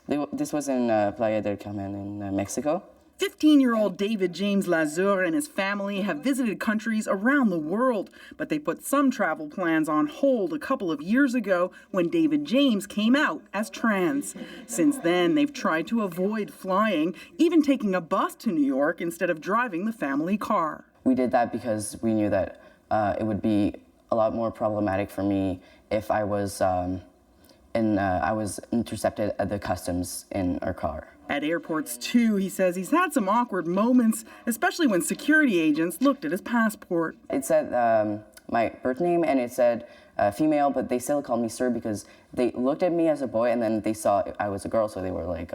This was in Playa del Carmen in Mexico. 15-year-old David James Lazur and his family have visited countries around the world, but they put some travel plans on hold a couple of years ago when David James came out as trans. Since then, they've tried to avoid flying, even taking a bus to New York instead of driving the family car. We did that because we knew that it would be a lot more problematic for me if I was intercepted at the customs in our car. At airports, too, he says he's had some awkward moments, especially when security agents looked at his passport. It said my birth name and it said female, but they still called me sir because they looked at me as a boy and then they saw I was a girl, so they were like,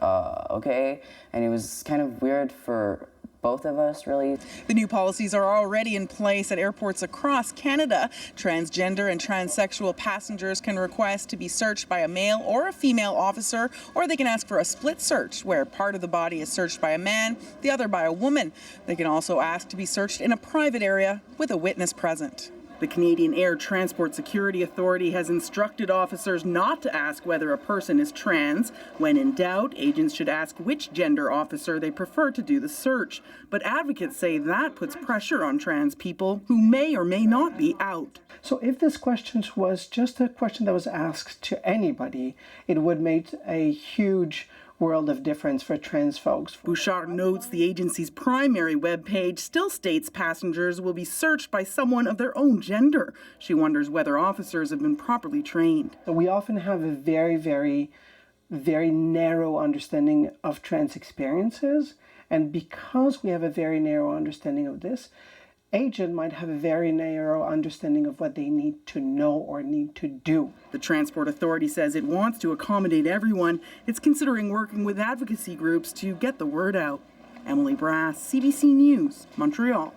okay. And it was kind of weird for both of us, really. The new policies are already in place at airports across Canada. Transgender and transsexual passengers can request to be searched by a male or a female officer, or they can ask for a split search, where part of the body is searched by a man, the other by a woman. They can also ask to be searched in a private area with a witness present. The Canadian Air Transport Security Authority has instructed officers not to ask whether a person is trans. When in doubt, agents should ask which gender officer they prefer to do the search. But advocates say that puts pressure on trans people who may or may not be out. So if this question was just a question that was asked to anybody, it would make a huge world of difference for trans folks. Bouchard notes the agency's primary webpage still states passengers will be searched by someone of their own gender. She wonders whether officers have been properly trained. We often have a very, very, very narrow understanding of trans experiences. And because we have a very narrow understanding of this, agent might have a very narrow understanding of what they need to know or need to do. The Transport Authority says it wants to accommodate everyone. It's considering working with advocacy groups to get the word out. Emily Brass, CBC News, Montreal.